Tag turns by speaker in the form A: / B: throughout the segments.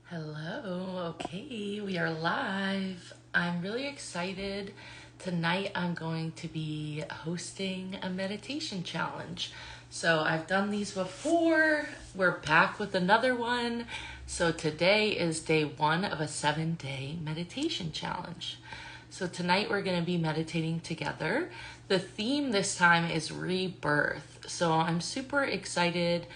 A: Hello. Okay, we are live. I'm really excited. Tonight I'm going to be hosting a meditation challenge. So I've done these before. We're back with another one. So today is day 1 of a 7-day meditation challenge. So tonight we're going to be meditating together. The theme this time is rebirth. So I'm super excited.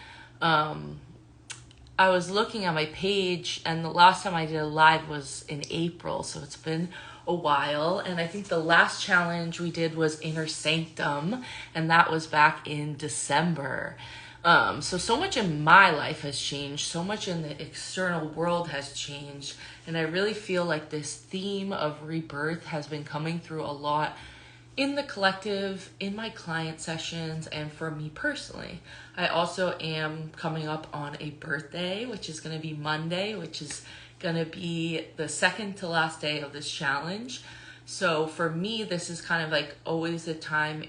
A: I was looking at my page, and the last time I did a live was in April, so it's been a while. And I think the last challenge we did was Inner Sanctum, and that was back in December. So much in my life has changed, so much in the external world has changed, and I really feel like this theme of rebirth has been coming through a lot in the collective, in my client sessions, and for me personally. I also am coming up on a birthday, which is going to be Monday, which is going to be the second to last day of this challenge. So for me, this is kind of like always a time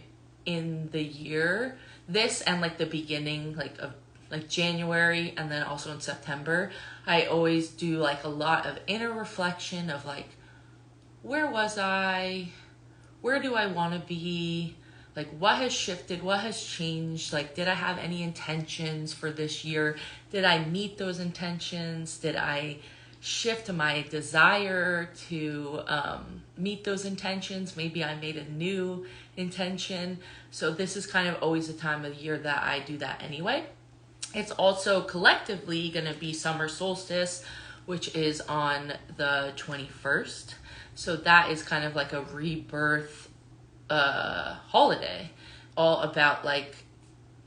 A: in the year, this and like the beginning of January, and then also in September, I always do like a lot of inner reflection of like, where was I? Where do I want to be? Like, what has shifted? What has changed? Like, did I have any intentions for this year? Did I meet those intentions? Did I shift my desire to meet those intentions? Maybe I made a new intention. So this is kind of always a time of the year that I do that anyway. It's also collectively going to be summer solstice, which is on the 21st. So that is kind of like a rebirth holiday, all about like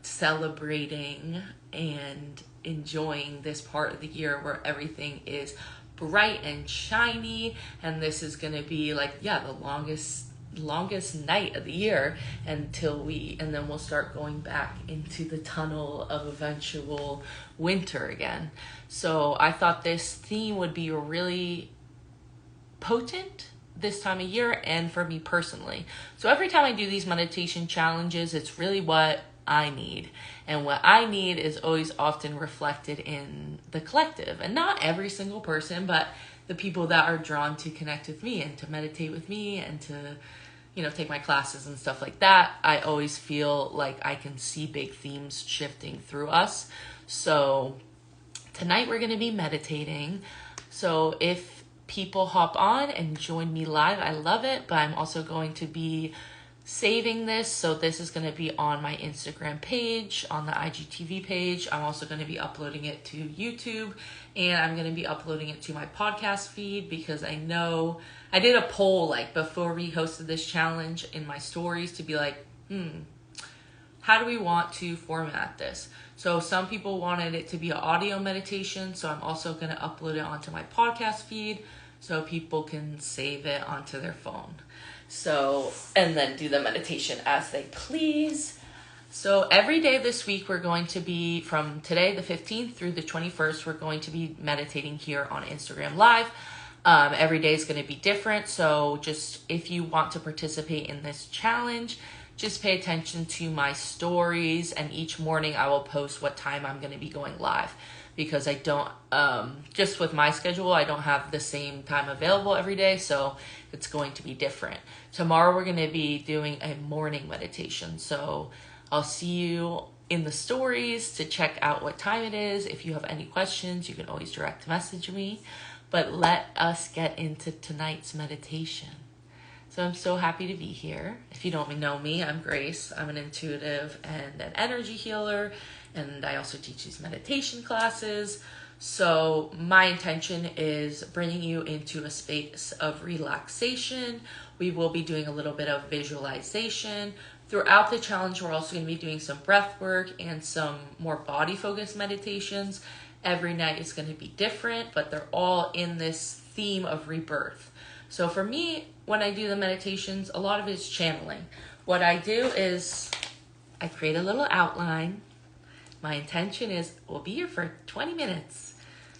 A: celebrating and enjoying this part of the year where everything is bright and shiny. And this is going to be like, the longest night of the year and then we'll start going back into the tunnel of eventual winter again. So I thought this theme would be really potent this time of year and for me personally. So every time I do these meditation challenges, it's really what I need. And what I need is always often reflected in the collective. And not every single person, but the people that are drawn to connect with me and to meditate with me and to, take my classes and stuff like that. I always feel like I can see big themes shifting through us. So tonight we're going to be meditating. So if people hop on and join me live, I love it, but I'm also going to be saving this. So this is going to be on my Instagram page, on the IGTV page. I'm also going to be uploading it to YouTube, and I'm going to be uploading it to my podcast feed, because I know I did a poll like before we hosted this challenge in my stories to be like, how do we want to format this? So some people wanted it to be an audio meditation, so I'm also going to upload it onto my podcast feed so people can save it onto their phone. So, and then do the meditation as they please. So every day this week, we're going to be, from today the 15th through the 21st, we're going to be meditating here on Instagram Live. Every day is going to be different. So just if you want to participate in this challenge, just pay attention to my stories, and each morning I will post what time I'm going to be going live, because I don't, just with my schedule, I don't have the same time available every day, so it's going to be different. Tomorrow we're going to be doing a morning meditation, so I'll see you in the stories to check out what time it is. If you have any questions, you can always direct message me, but let us get into tonight's meditation. So I'm so happy to be here. If you don't know me, I'm Grace. I'm an intuitive and an energy healer, and I also teach these meditation classes. So my intention is bringing you into a space of relaxation. We will be doing a little bit of visualization. Throughout the challenge, we're also going to be doing some breath work and some more body-focused meditations. Every night is going to be different, but they're all in this theme of rebirth. So for me, when I do the meditations, a lot of it is channeling. What I do is I create a little outline. My intention is we'll be here for 20 minutes.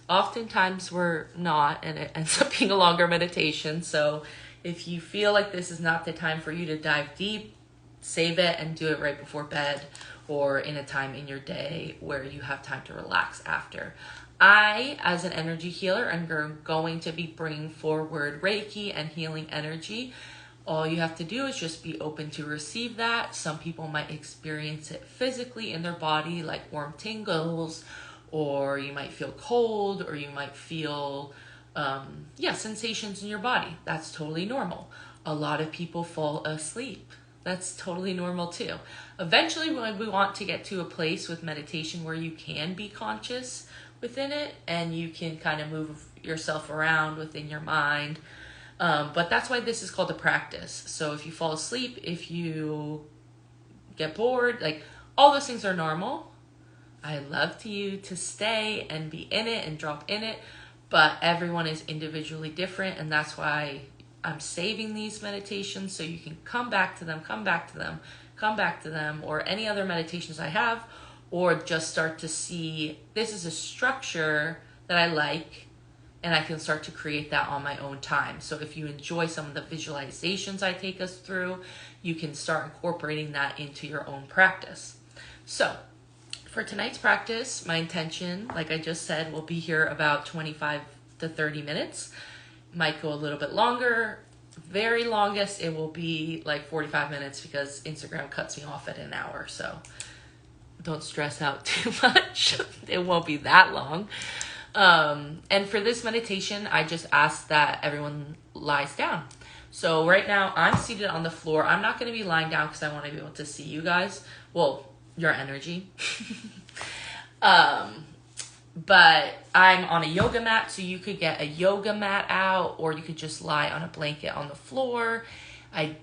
A: Oftentimes we're not, and it ends up being a longer meditation. So if you feel like this is not the time for you to dive deep, save it and do it right before bed, or in a time in your day where you have time to relax after. I, as an energy healer, am going to be bringing forward Reiki and Healing Energy. All you have to do is just be open to receive that. Some people might experience it physically in their body, like warm tingles, or you might feel cold, or you might feel, sensations in your body. That's totally normal. A lot of people fall asleep. That's totally normal too. Eventually, we want to get to a place with meditation where you can be conscious within it and you can kind of move yourself around within your mind. But that's why this is called a practice. So if you fall asleep, if you get bored, like all those things are normal. I love you to stay and be in it and drop in it, but everyone is individually different, and that's why I'm saving these meditations so you can come back to them, or any other meditations I have, or just start to see this is a structure that I like, and I can start to create that on my own time. So if you enjoy some of the visualizations I take us through, you can start incorporating that into your own practice. So for tonight's practice, my intention, like I just said, will be here about 25 to 30 minutes. Might go a little bit longer. Very longest, it will be like 45 minutes because Instagram cuts me off at an hour. So don't stress out too much. It won't be that long. And for this meditation, I just ask that everyone lies down. So right now I'm seated on the floor. I'm not going to be lying down because I want to be able to see you guys. Well, your energy. But I'm on a yoga mat, so you could get a yoga mat out, or you could just lie on a blanket on the floor.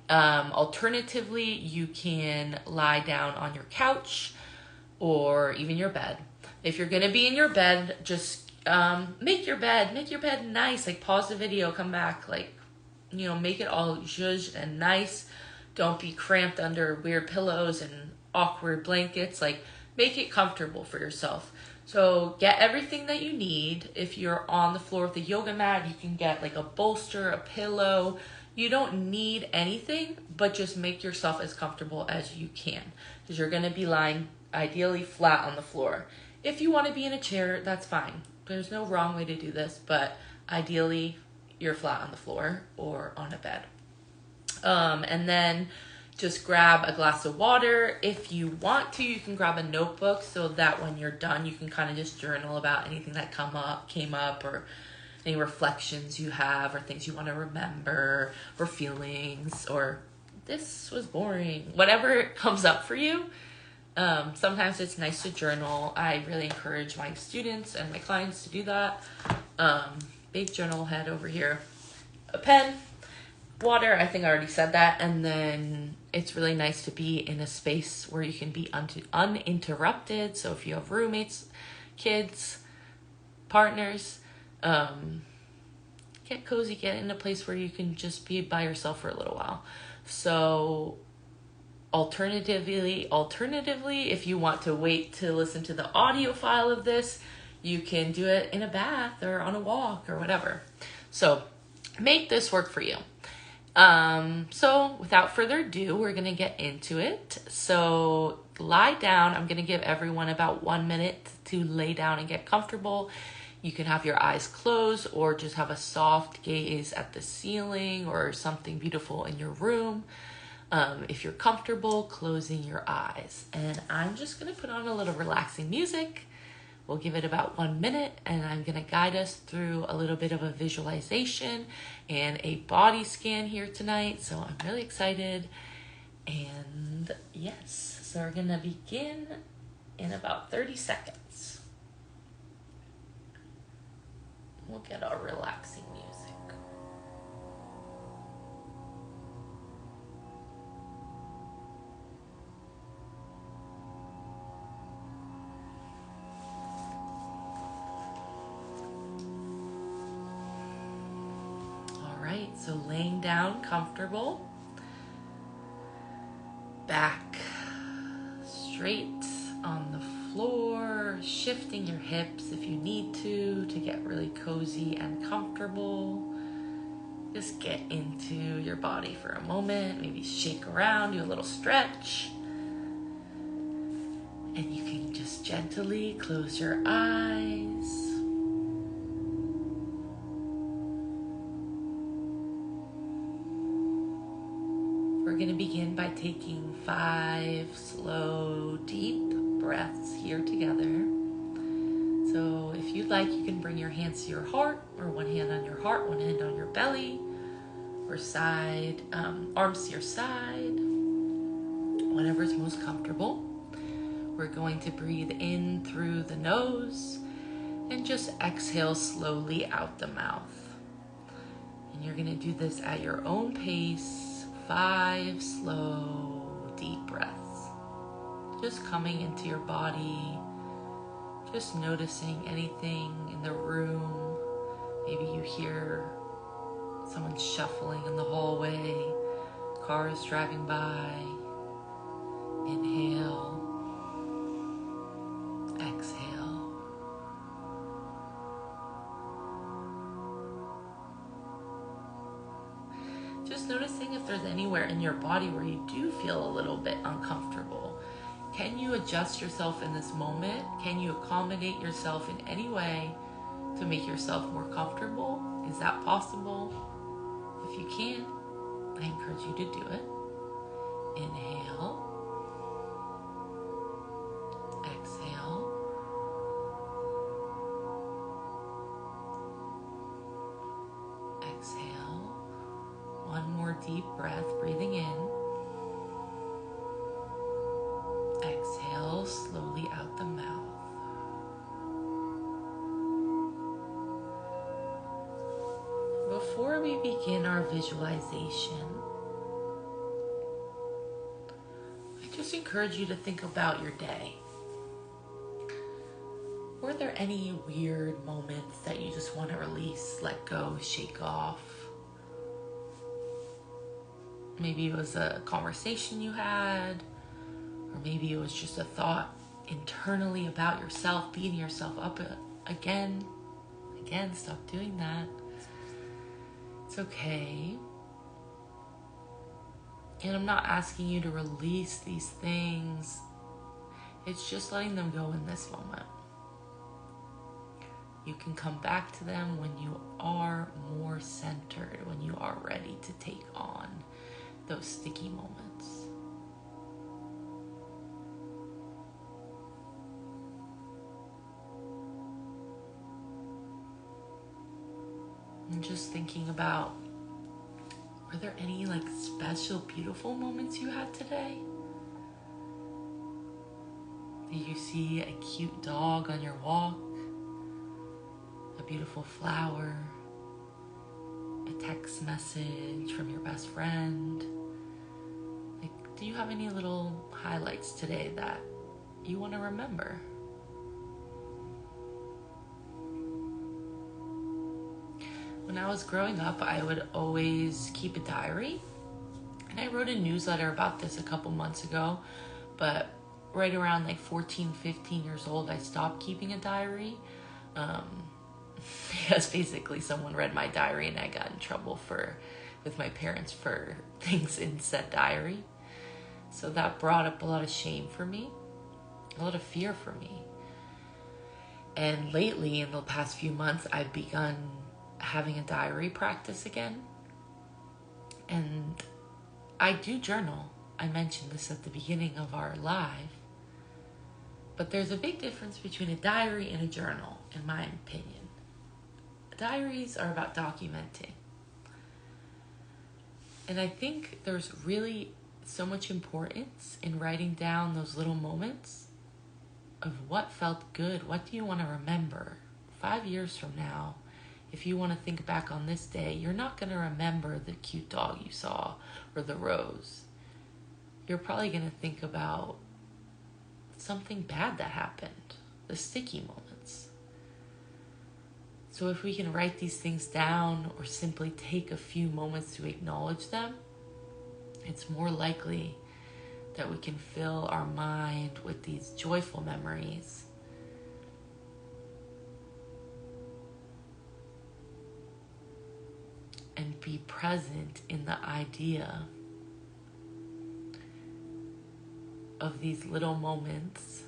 A: Alternatively, you can lie down on your couch or even your bed. If you're going to be in your bed, just make your bed nice. Like pause the video, come back, make it all zhuzh and nice. Don't be cramped under weird pillows and awkward blankets. Like make it comfortable for yourself. So get everything that you need. If you're on the floor with a yoga mat, you can get like a bolster, a pillow. You don't need anything, but just make yourself as comfortable as you can, because you're going to be lying ideally flat on the floor. If you want to be in a chair, that's fine. There's no wrong way to do this, but ideally you're flat on the floor or on a bed. And then just grab a glass of water. If you want to, you can grab a notebook so that when you're done, you can kind of just journal about anything that came up, or any reflections you have, or things you want to remember, or feelings, or this was boring. Whatever comes up for you. Sometimes it's nice to journal. I really encourage my students and my clients to do that. Big journal head over here. A pen, water, I think I already said that. And then it's really nice to be in a space where you can be uninterrupted. So if you have roommates, kids, partners, get cozy, get in a place where you can just be by yourself for a little while. So alternatively, if you want to wait to listen to the audio file of this, you can do it in a bath or on a walk or whatever. So make this work for you. So without further ado, we're going to get into it. So lie down. I'm going to give everyone about 1 minute to lay down and get comfortable. You can have your eyes closed or just have a soft gaze at the ceiling or something beautiful in your room. If you're comfortable closing your eyes, and I'm just going to put on a little relaxing music. We'll give it about 1 minute, and I'm going to guide us through a little bit of a visualization and a body scan here tonight. So I'm really excited. And yes, so we're going to begin in about 30 seconds. We'll get our relaxing music. So laying down comfortable, back straight on the floor, shifting your hips if you need to get really cozy and comfortable. Just get into your body for a moment, maybe shake around, do a little stretch. And you can just gently close your eyes. going to begin by taking 5 slow, deep breaths here together. So if you'd like, you can bring your hands to your heart, or one hand on your heart, one hand on your belly, or arms to your side, whatever's most comfortable. We're going to breathe in through the nose and just exhale slowly out the mouth. And you're going to do this at your own pace, 5 slow, deep breaths. Just coming into your body, just noticing anything in the room. Maybe you hear someone shuffling in the hallway, cars driving by. Inhale, exhale. Just noticing if there's anywhere in your body where you do feel a little bit uncomfortable. Can you adjust yourself in this moment? Can you accommodate yourself in any way to make yourself more comfortable? Is that possible? If you can, I encourage you to do it. Inhale. Exhale. Exhale. One more deep breath, breathing in. Exhale slowly out the mouth. Before we begin our visualization, I just encourage you to think about your day. Were there any weird moments that you just want to release, let go, shake off? Maybe it was a conversation you had, or maybe it was just a thought internally about yourself, beating yourself up again. Stop doing that. It's okay. And I'm not asking you to release these things. It's just letting them go in this moment. You can come back to them when you are more centered, when you are ready to take on those sticky moments. I'm just thinking about, were there any special, beautiful moments you had today? Did you see a cute dog on your walk? A beautiful flower? A text message from your best friend? Do you have any little highlights today that you want to remember? When I was growing up, I would always keep a diary. And I wrote a newsletter about this a couple months ago, but right around 14, 15 years old, I stopped keeping a diary. Because basically someone read my diary and I got in trouble with my parents for things in said diary. So that brought up a lot of shame for me, a lot of fear for me. And lately, in the past few months, I've begun having a diary practice again. And I do journal. I mentioned this at the beginning of our live. But there's a big difference between a diary and a journal, in my opinion. Diaries are about documenting. And I think there's really so much importance in writing down those little moments of what felt good. What do you want to remember? 5 years from now, if you want to think back on this day, you're not going to remember the cute dog you saw or the rose. You're probably going to think about something bad that happened, the sticky moments. So if we can write these things down or simply take a few moments to acknowledge them, it's more likely that we can fill our mind with these joyful memories. And be present in the idea of these little moments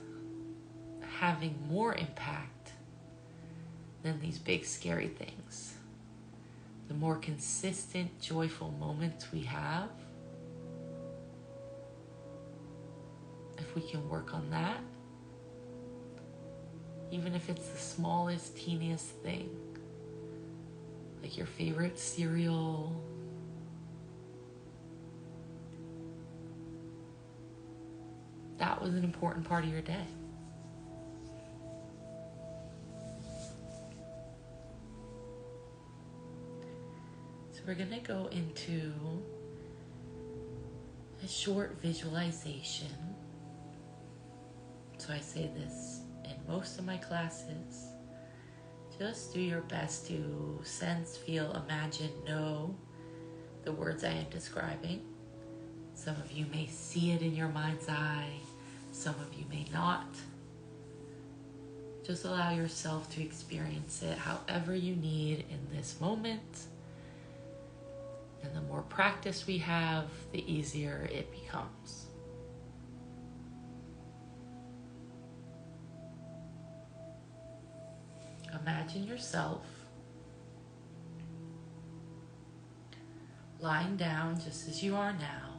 A: having more impact than these big scary things. The more consistent, joyful moments we have, if we can work on that. Even if it's the smallest, teeniest thing. Like your favorite cereal. That was an important part of your day. So we're going to go into a short visualization. So I say this in most of my classes. Just do your best to sense, feel, imagine, know the words I am describing. Some of you may see it in your mind's eye. Some of you may not. Just allow yourself to experience it however you need in this moment. And the more practice we have, the easier it becomes. Imagine yourself lying down just as you are now.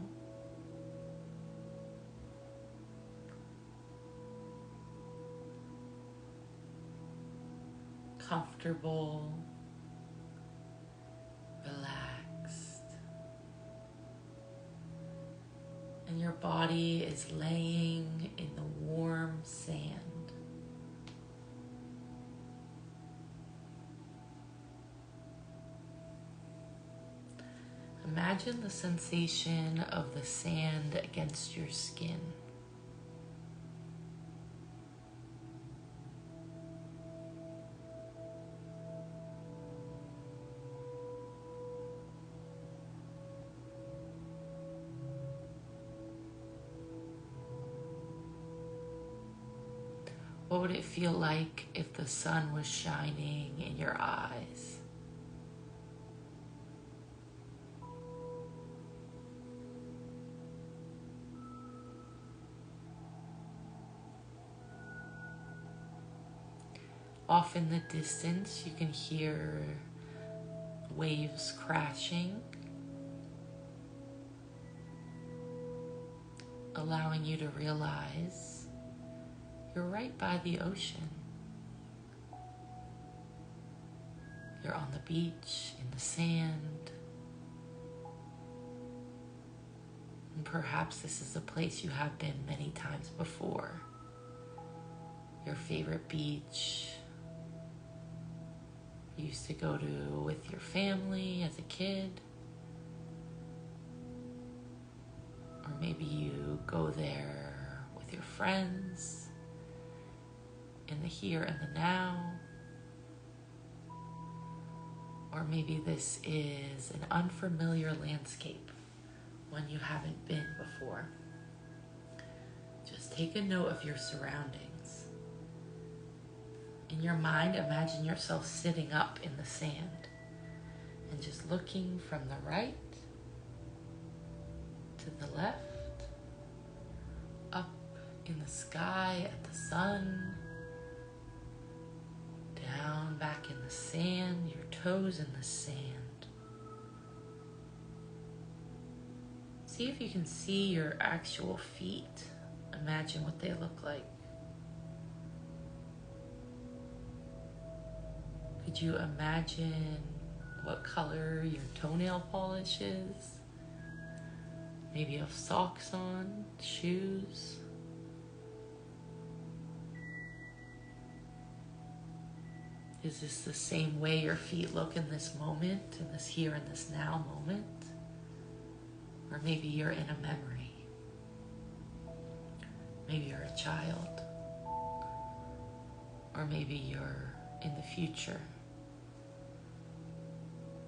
A: Comfortable, relaxed, and your body is laying in the warm sand. Imagine the sensation of the sand against your skin. What would it feel like if the sun was shining in your eyes? Off in the distance, you can hear waves crashing, allowing you to realize you're right by the ocean. You're on the beach, in the sand. And perhaps this is a place you have been many times before. Your favorite beach you used to go to with your family as a kid. Or maybe you go there with your friends in the here and the now. Or maybe this is an unfamiliar landscape, one you haven't been before. Just take a note of your surroundings. In your mind, imagine yourself sitting up in the sand and just looking from the right to the left, up in the sky at the sun, down back in the sand, your toes in the sand. See if you can see your actual feet. Imagine what they look like. Could you imagine what color your toenail polish is? Maybe you have socks on, shoes. Is this the same way your feet look in this moment, in this here and this now moment? Or maybe you're in a memory. Maybe you're a child. Or maybe you're in the future,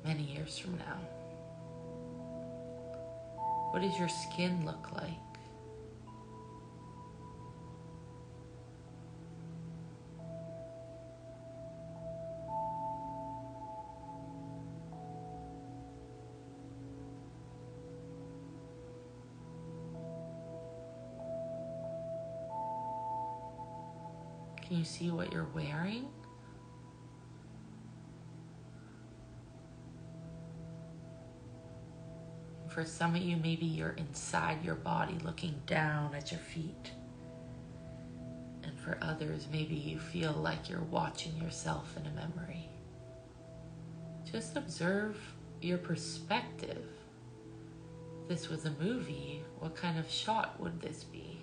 A: many years from now. What does your skin look like? Can you see what you're wearing? For some of you, maybe you're inside your body looking down at your feet. for others, maybe you feel like you're watching yourself in a memory. Just observe your perspective. If this was a movie, what kind of shot would this be?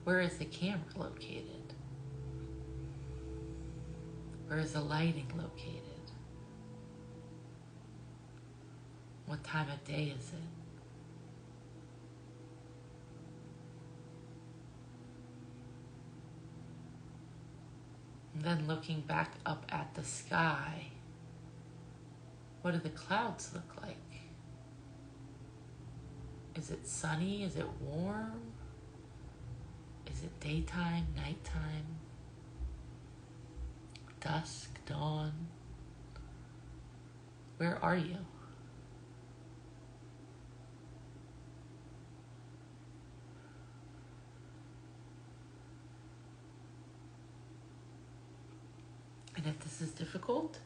A: Where is the camera located? Where is the lighting located? What time of day is it? And then looking back up at the sky, what do the clouds look like? Is it sunny? Is it warm? Is it daytime, nighttime, dusk, dawn? Where are you? And if this is difficult,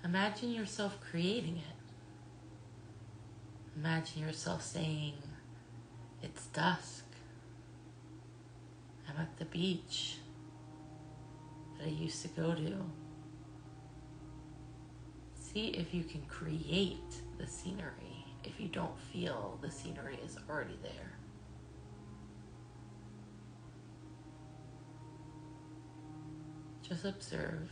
A: imagine yourself creating it. Imagine yourself saying, it's dusk. I'm at the beach that I used to go to. See if you can create the scenery if you don't feel the scenery is already there. Just observe.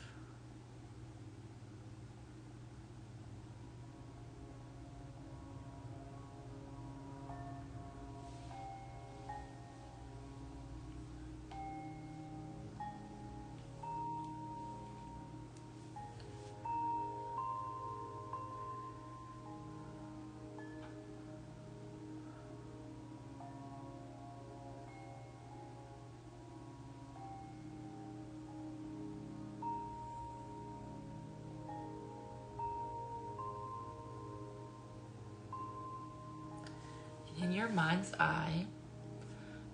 A: In your mind's eye,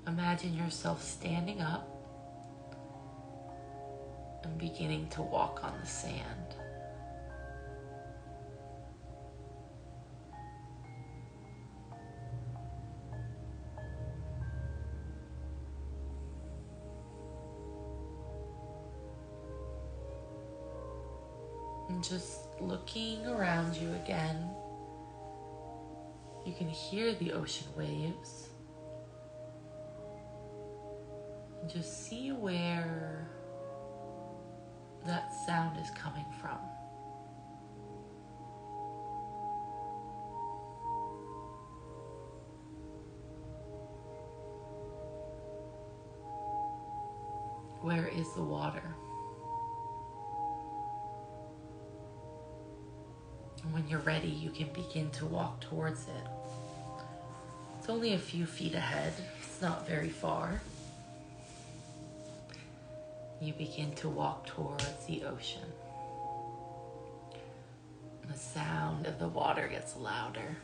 A: imagine yourself standing up and beginning to walk on the sand. And just looking around you again, you can hear the ocean waves. And just see where that sound is coming from. Where is the water? And when you're ready, you can begin to walk towards it. It's only a few feet ahead. It's not very far. You begin to walk towards the ocean. And the sound of the water gets louder.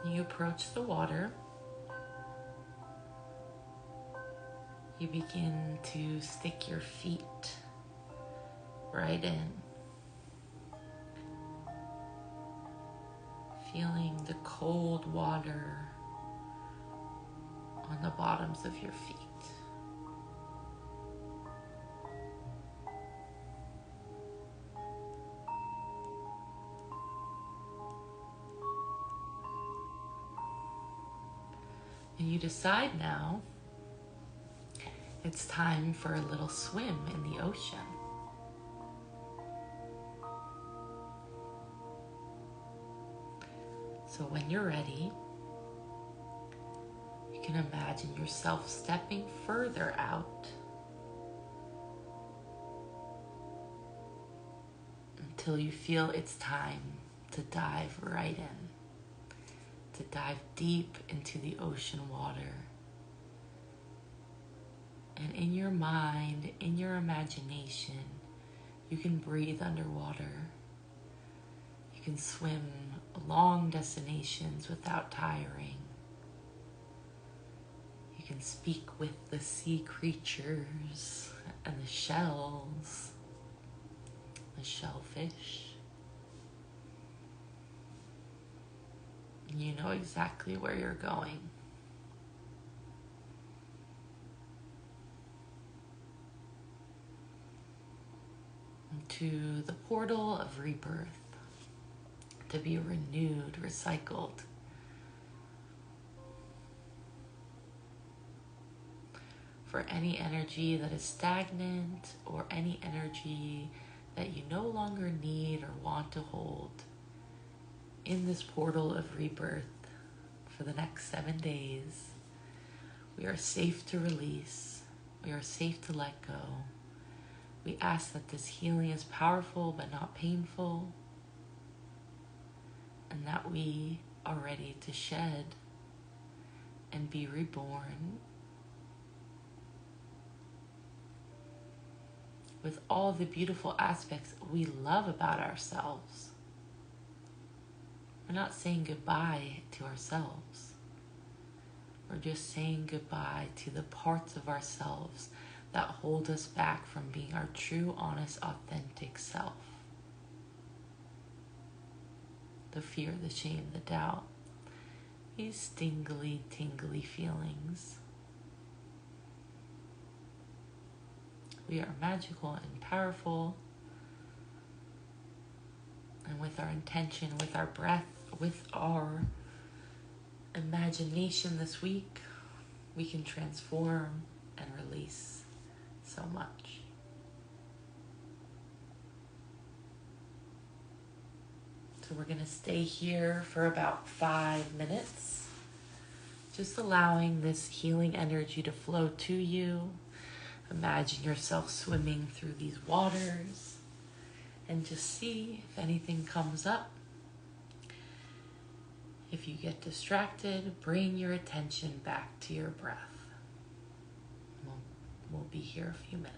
A: You approach the water. You begin to stick your feet right in, feeling the cold water on the bottoms of your feet. And you decide now it's time for a little swim in the ocean. So when you're ready, you can imagine yourself stepping further out until you feel it's time to dive right in, to dive deep into the ocean water And in your mind, in your imagination, you can breathe underwater. You can swim long destinations without tiring. You can speak with the sea creatures and the shells, the shellfish. And you know exactly where you're going. To the portal of rebirth, to be renewed, recycled. For any energy that is stagnant or any energy that you no longer need or want to hold, in this portal of rebirth for the next 7 days, we are safe to release. We are safe to let go. We ask that this healing is powerful but not painful, and that we are ready to shed and be reborn with all the beautiful aspects we love about ourselves. We're not saying goodbye to ourselves. We're just saying goodbye to the parts of ourselves that hold us back from being our true, honest, authentic self. The fear, the shame, the doubt. These tingly, tingly feelings. We are magical and powerful. And with our intention, with our breath, with our imagination this week, we can transform and release so much. So we're going to stay here for about 5 minutes, just allowing this healing energy to flow to you. Imagine yourself swimming through these waters and just see if anything comes up. If you get distracted, bring your attention back to your breath. We'll be here a few minutes.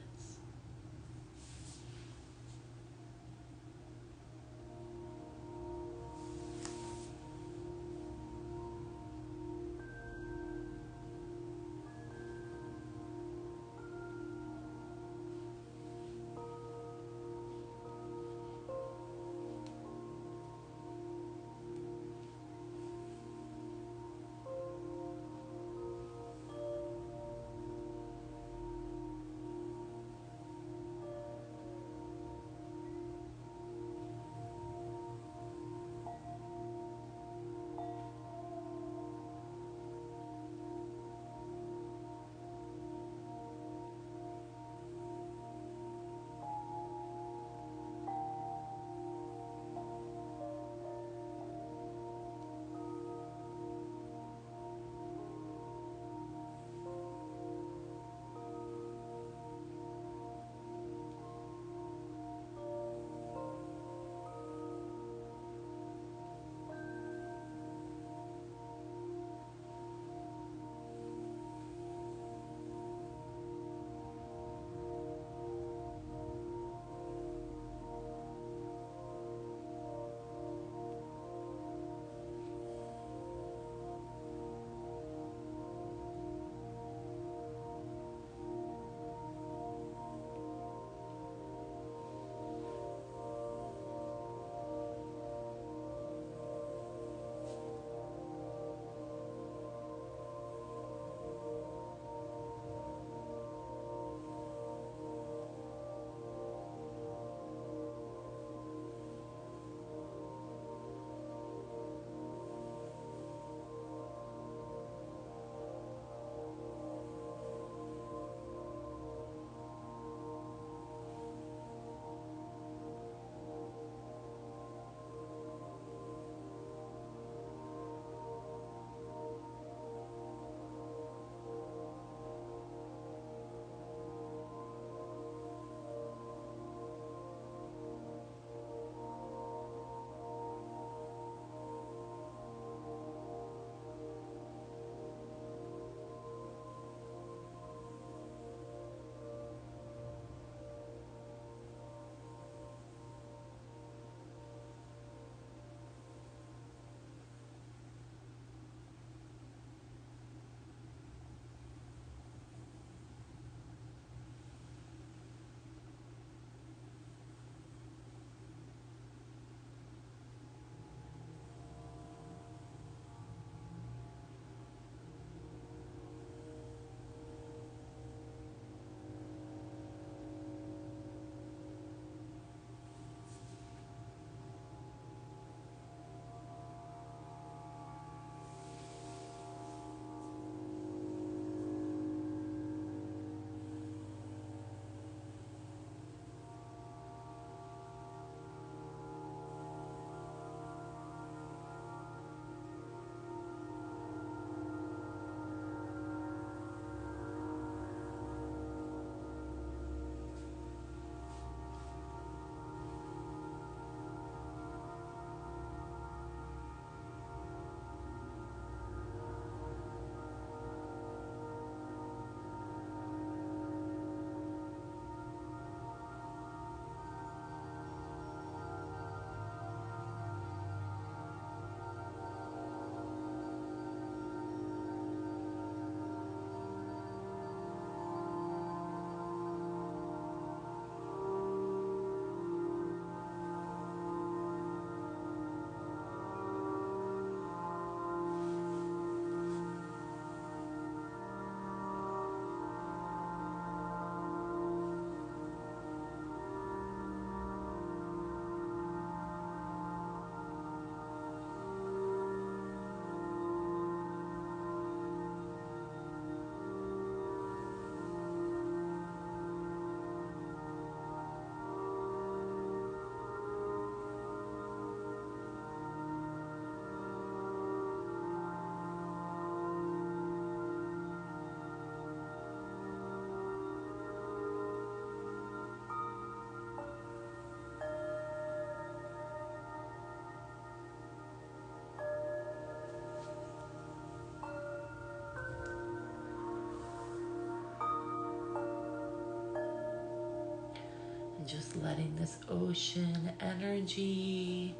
A: just letting this ocean energy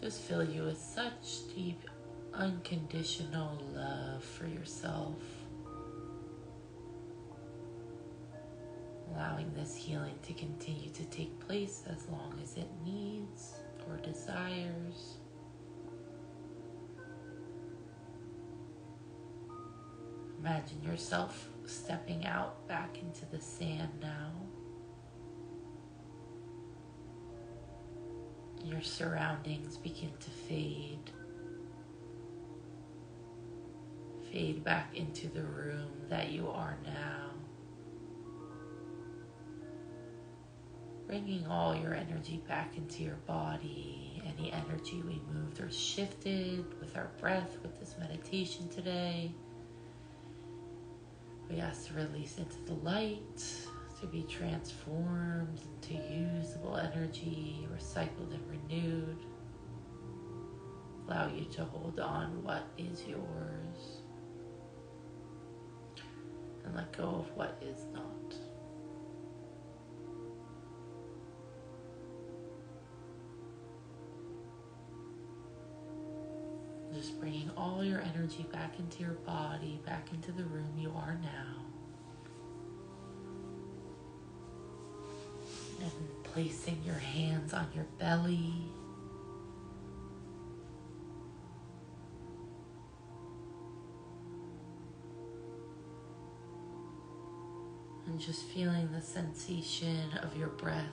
A: just fill you with such deep, unconditional love for yourself. Allowing this healing to continue to take place as long as it needs or desires. Imagine yourself stepping out back into the sand now. Your surroundings begin to fade. Fade back into the room that you are now. Bringing all your energy back into your body. Any energy we moved or shifted with our breath, with this meditation today. We ask to release into the light, to be transformed into usable energy, recycled and renewed. Allow you to hold on what is yours and let go of what is not. Just bringing all your energy back into your body, back into the room you are now. And placing your hands on your belly. And just feeling the sensation of your breath.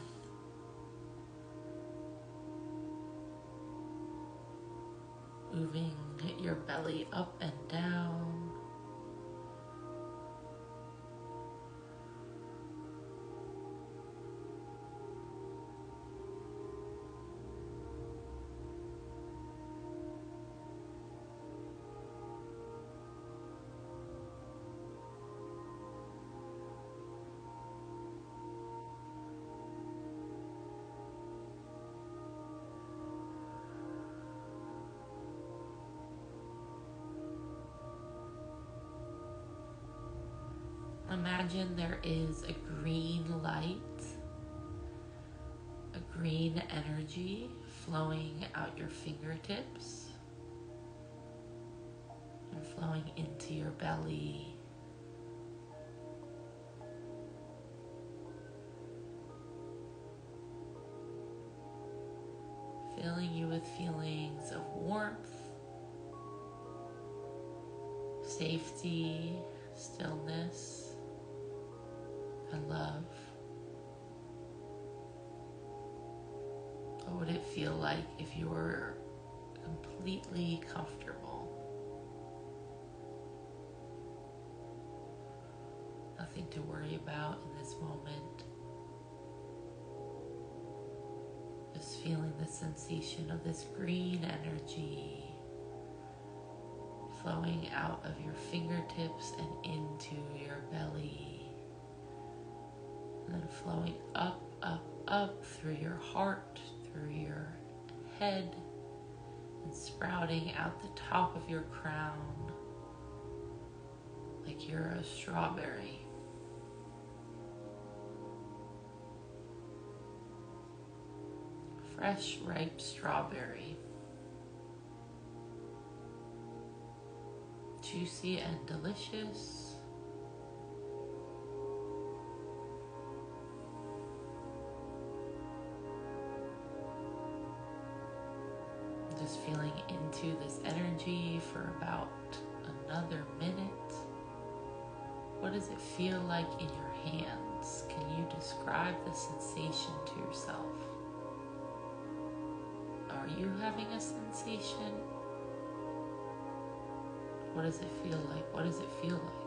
A: Moving your belly up and down. Imagine there is a green light, a green energy flowing out your fingertips and flowing into your belly. Filling you with feelings of warmth, safety, stillness, and love. What would it feel like if you were completely comfortable? Nothing to worry about in this moment. Just feeling the sensation of this green energy flowing out of your fingertips and into your belly. And then flowing up, up, up through your heart, through your head, and sprouting out the top of your crown like you're a strawberry. Fresh, ripe strawberry. Juicy and delicious. Just feeling into this energy for about another minute. What does it feel like in your hands? Can you describe the sensation to yourself? Are you having a sensation? What does it feel like? What does it feel like?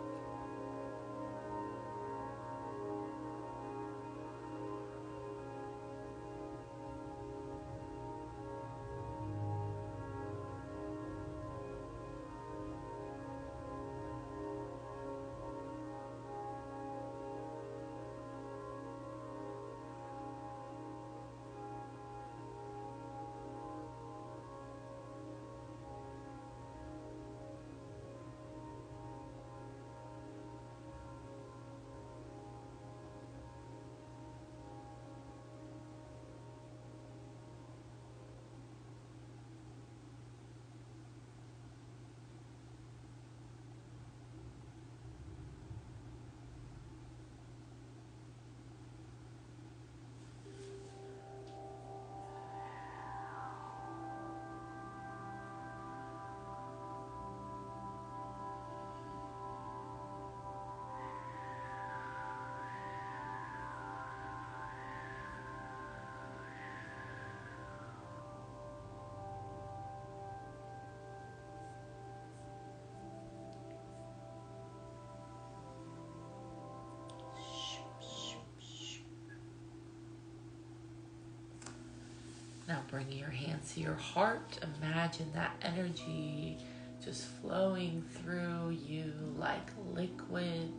A: Now bring your hands to your heart. Imagine that energy just flowing through you like liquid.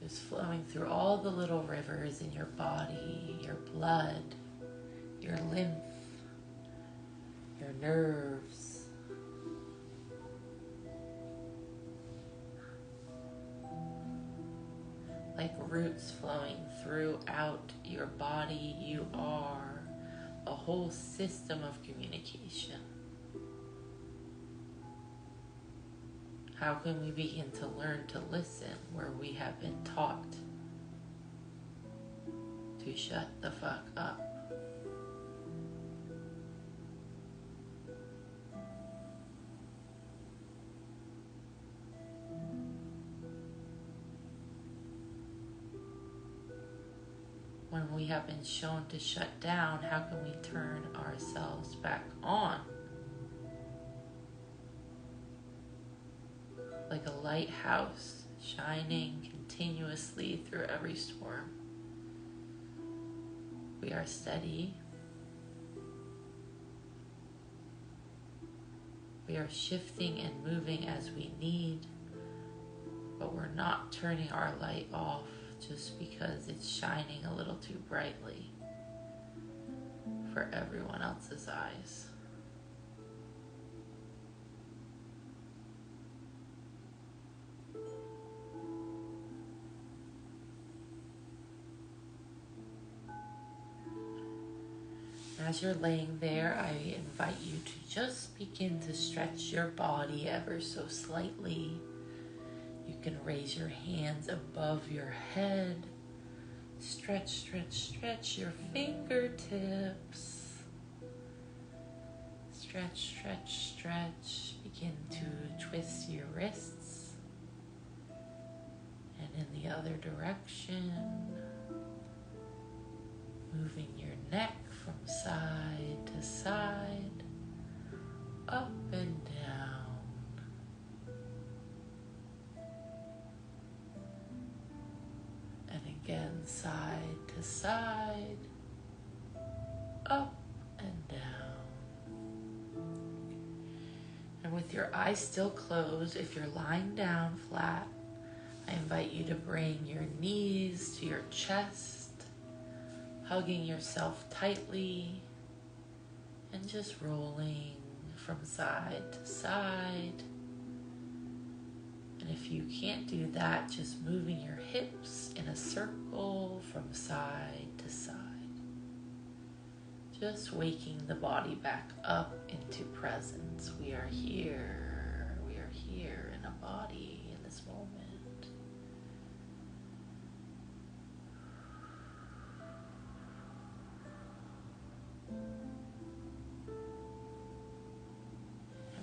A: Just flowing through all the little rivers in your body, your blood, your lymph, your nerves. Like roots flowing throughout your body, you are a whole system of communication. How can we begin to learn to listen where we have been taught to shut the fuck up? When we have been shown to shut down, how can we turn ourselves back on? Like a lighthouse shining continuously through every storm. We are steady. We are shifting and moving as we need, but we're not turning our light off just because it's shining a little too brightly for everyone else's eyes. As you're laying there, I invite you to just begin to stretch your body ever so slightly. You can raise your hands above your head. Stretch, stretch, stretch your fingertips. Stretch, stretch, stretch. Begin to twist your wrists. And in the other direction, moving your neck from side to side, up and down. And again, side to side, up and down. And with your eyes still closed, if you're lying down flat, I invite you to bring your knees to your chest, hugging yourself tightly and just rolling from side to side. And if you can't do that, just moving your hips in a circle from side to side. Just waking the body back up into presence. We are here. We are here in a body in this moment.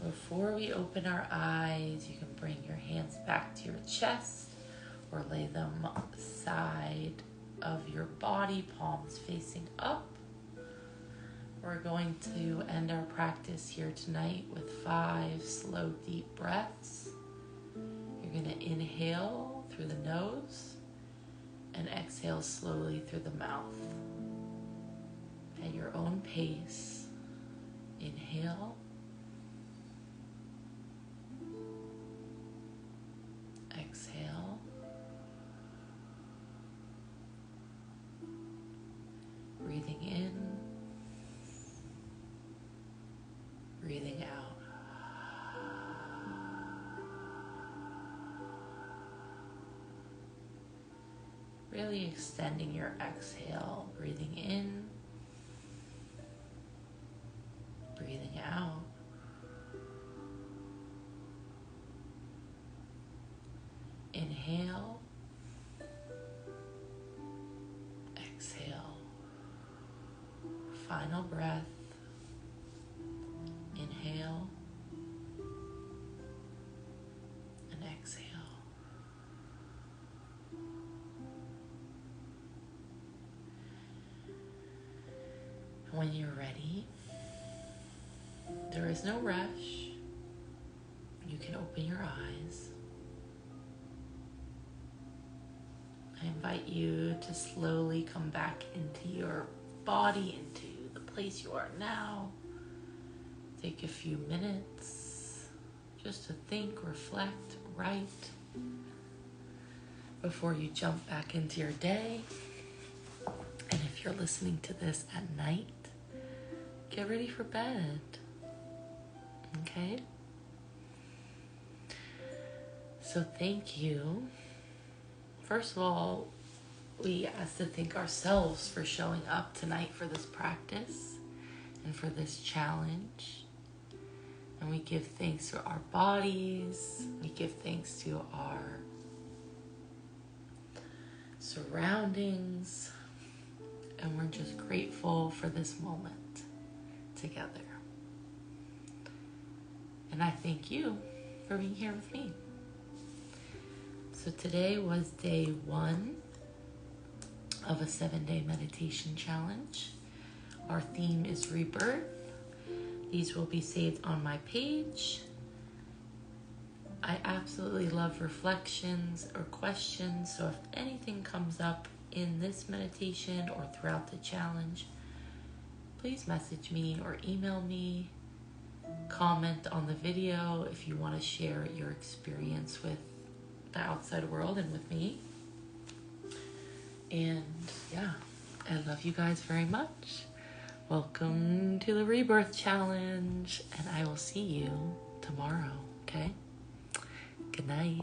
A: Before we open our eyes, you can bring your hands back to your chest or lay them side of your body, palms facing up. We're going to end our practice here tonight with 5 slow, deep breaths. You're going to inhale through the nose and exhale slowly through the mouth. At your own pace, inhale. Exhale. Breathing in. Breathing out. Really extending your exhale. Breathing in. Breathing out. Inhale, exhale, final breath, inhale, and exhale. When you're ready, there is no rush. You can open your eyes. I invite you to slowly come back into your body, into the place you are now. Take a few minutes just to think, reflect, write before you jump back into your day. And if you're listening to this at night, get ready for bed. Okay? So thank you. First of all, we ask to thank ourselves for showing up tonight for this practice and for this challenge. And we give thanks to our bodies. We give thanks to our surroundings. And we're just grateful for this moment together. And I thank you for being here with me. So today was day 1 of a 7-day meditation challenge. Our theme is Rebirth. These will be saved on my page. I absolutely love reflections or questions, so if anything comes up in this meditation or throughout the challenge, please message me or email me. Comment on the video if you want to share your experience with the outside world and with me. And yeah, I love you guys very much. Welcome to the Rebirth Challenge, and I will see you tomorrow, okay? Good night.